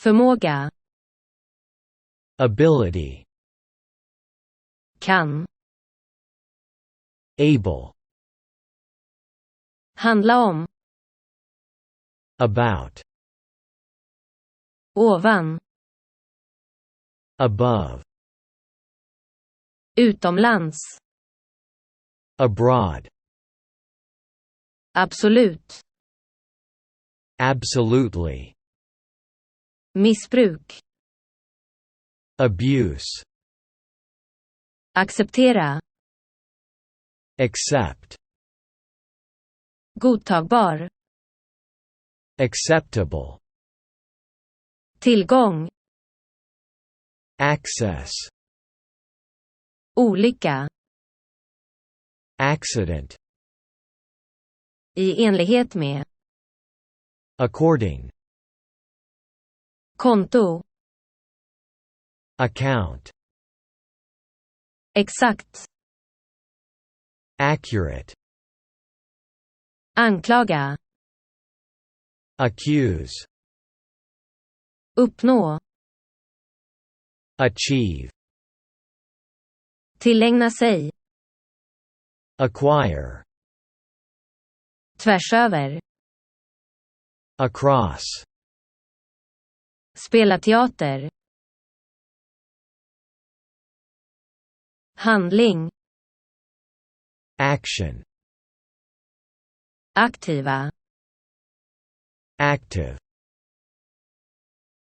Förmåga. Ability. Kan. Able. Handla om. About. Ovan. Above. Utomlands. Abroad. Absolut. Absolutely. Missbruk. Abuse. Acceptera. Accept. Godtagbar. Acceptable. Tillgång. Access. Olycka. Accident. I enlighet med. According. Konto. Account. Exakt. Accurate. Anklaga. Accuse. Uppnå. Achieve. Tillägna sig. Acquire. Tvärsöver. Across. Spela teater. Handling. Action. Aktiva. Active.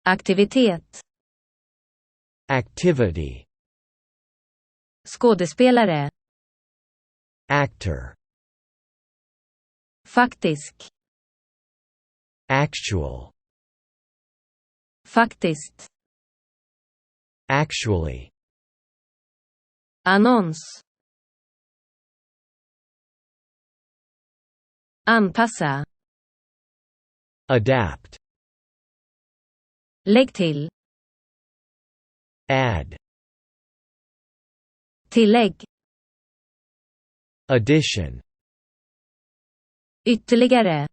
Aktivitet. Activity. Skådespelare. Actor. Faktisk. Actual. Faktiskt. Actually. Annons. Anpassa. Adapt. Lägg till. Add. Tillägg. Addition. Ytterligare.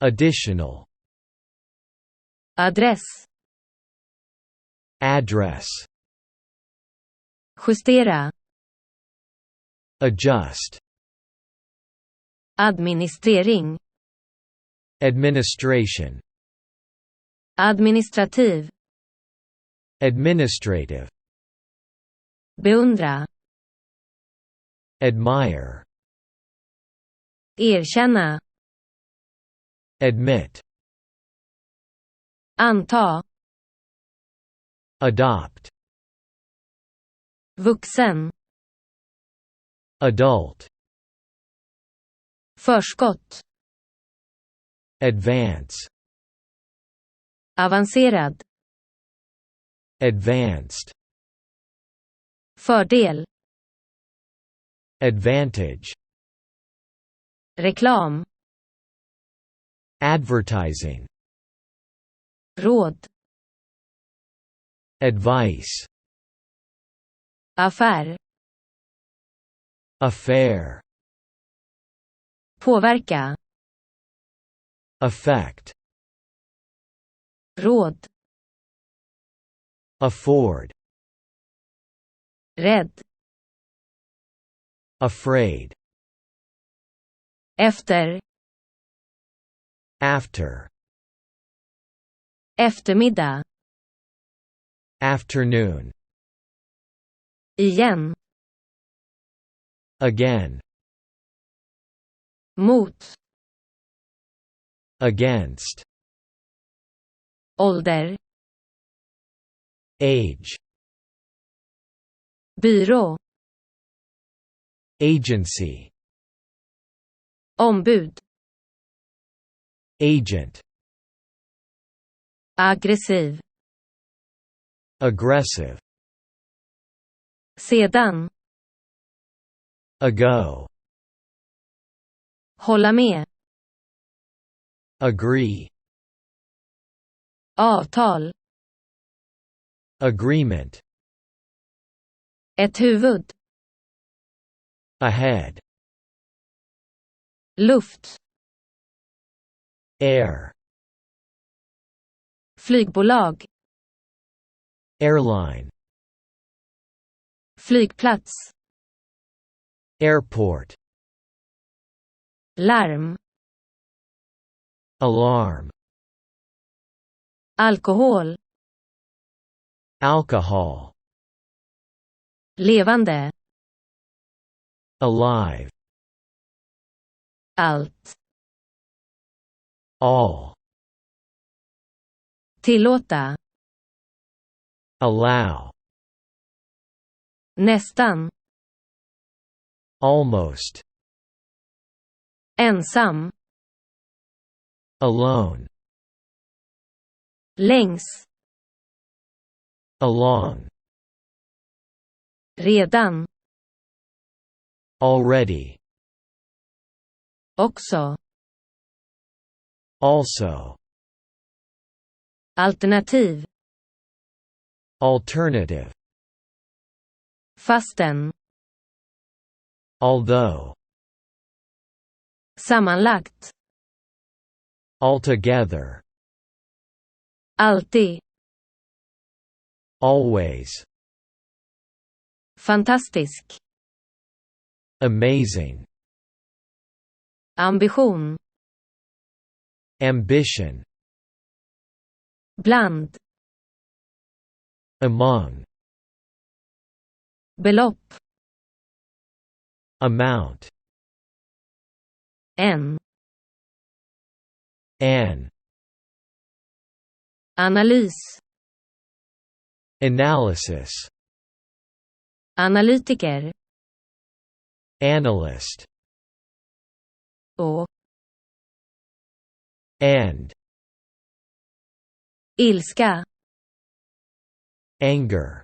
Additional. Adress. Address. Justera. Adjust. Administrering. Administration. Administrativ. Administrative. Beundra. Admire. Erkänna. Admit. Anta. Adopt. Vuxen. Adult. Förskott. Advance. Avancerad. Advanced. Fördel. Advantage. Reklam. Advertising. Råd. Advice. Affär. Affair. Påverka. Affect. Råd. Afford. Rädd. Afraid. Efter. After. Eftermiddag. Afternoon. Igen. Again. Mot. Against. Ålder. Age. Byrå. Agency. Ombud. Agent. Aggressiv. Aggressive. Sedan. Ago. Hålla med. Agree. Avtal. Agreement. Ett huvud. Ahead. Luft. Air. Flygbolag. Airline. Flygplats. Airport. Larm. Alarm. Alkohol. Alcohol. Levande. Alive. Allt. All. Tillåta. Allow. Nästan. Almost. Ensam. Alone. Längs. Along. Redan. Already. Också. Also. Alternativ. Alternative. Fastän. Although. Sammanlagt. Altogether. Alltid. Always. Fantastisk. Amazing. Ambition. Ambition. Bland. Among. Belopp. Amount. En. An. Analys. Analysis. Analytiker. Analyst. Och. And. Ilska. Anger.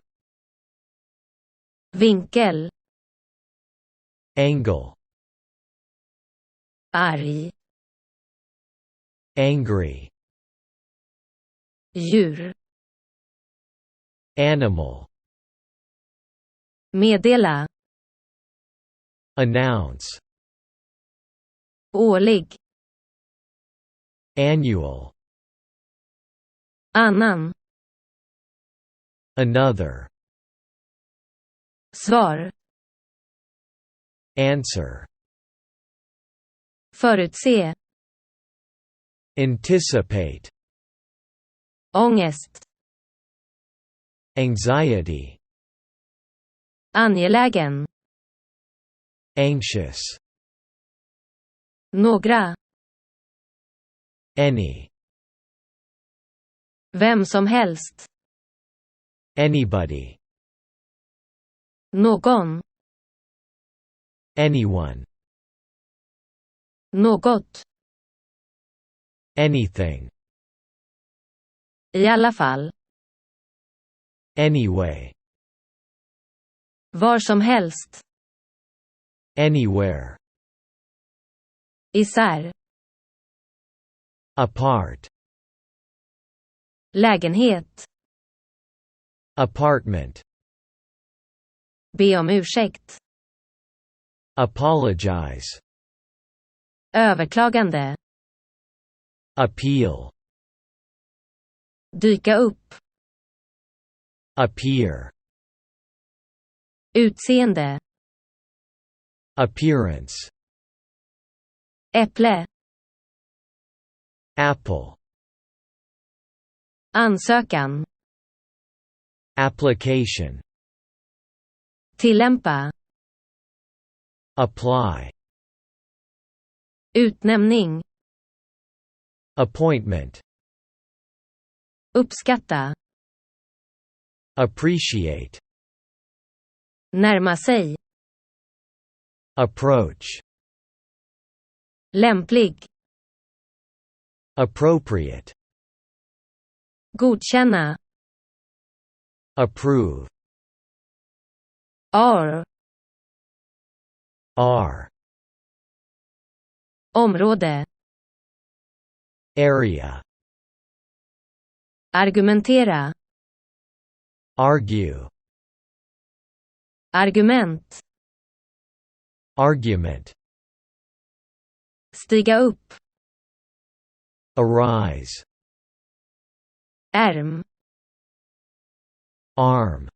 Vinkel. Angle. Arg. Angry. Djur. Animal. Meddela. Announce. Årlig. Annual. Annan. Another. Svar. Answer. Förutse. Anticipate. Ångest. Anxiety. Angelägen. Anxious. Några. Any. Vem som helst. Anybody. Någon. Anyone. Något. Anything. I alla fall. Anyway. Var som helst. Anywhere. Isär. Apart. Lägenhet. Apartment. Be om ursäkt. Apologize. Överklagande. Appeal. Dyka upp. Appear. Utseende. Appearance. Äpple. Apple. Ansökan. Application. Tillämpa. Apply. Utnämning. Appointment. Uppskatta. Appreciate. Närma sig. Approach. Lämplig. Appropriate. Godkänna. Approve. Are. Are. Område. Area. Argumentera. Argue. Argument. Argument. Stiga upp. Arise. Ärm. Arm.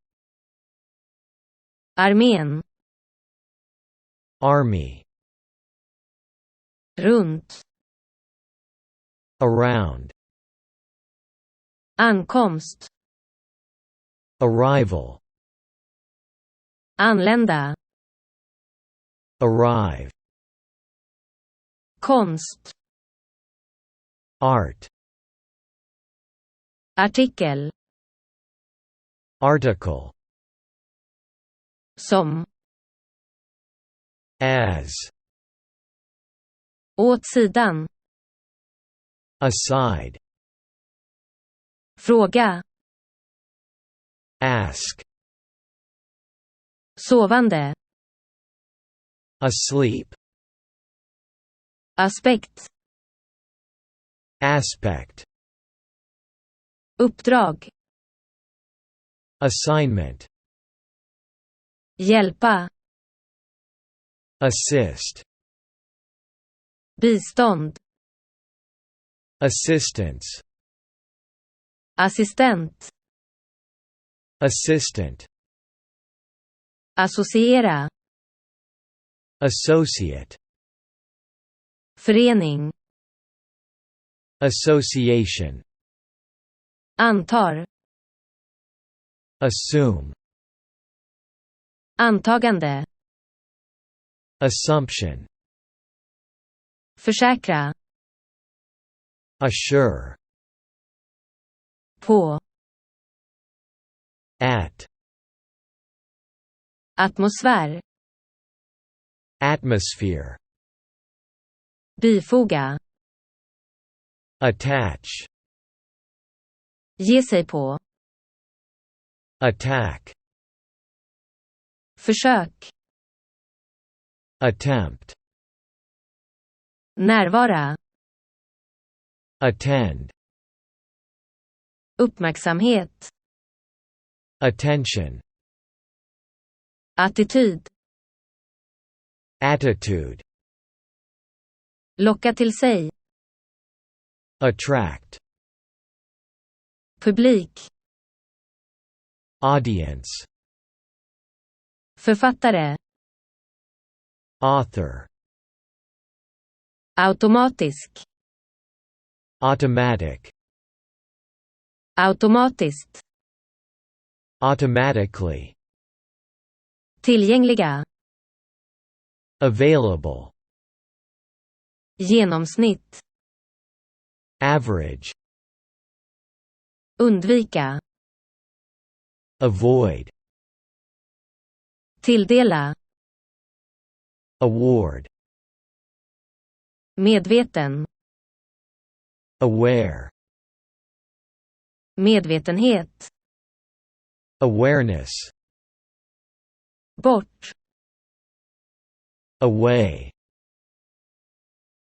Armén. Army. Runt. Around. Ankomst. Arrival. Anlända. Arrive. Konst. Art. Artikel. Article. Som. As. Åt sidan. Aside. Fråga. Ask. Sovande. Asleep. Aspekt. Aspect. Uppdrag. Assignment. Hjälpa. Assist. Bistånd. Assistance. Assistent. Assistant. Associera. Associate. Förening. Association. Antar. Assume. Antagande. Assumption. Försäkra. Assure. På. At. Atmosfär. Atmosphere. Bifoga. Attach. Ge sig på. Attack. Försök. Attempt. Närvara. Attend. Uppmärksamhet. Attention. Attityd. Attitude. Locka till sig. Attract. Publik. Audience. Författare. Author. Automatisk. Automatic. Automatiskt. Automatically. Tillgängliga. Available. Genomsnitt. Average. Undvika. Avoid. Tilldela. Award. Medveten. Aware. Medvetenhet. Awareness. Bort. Away.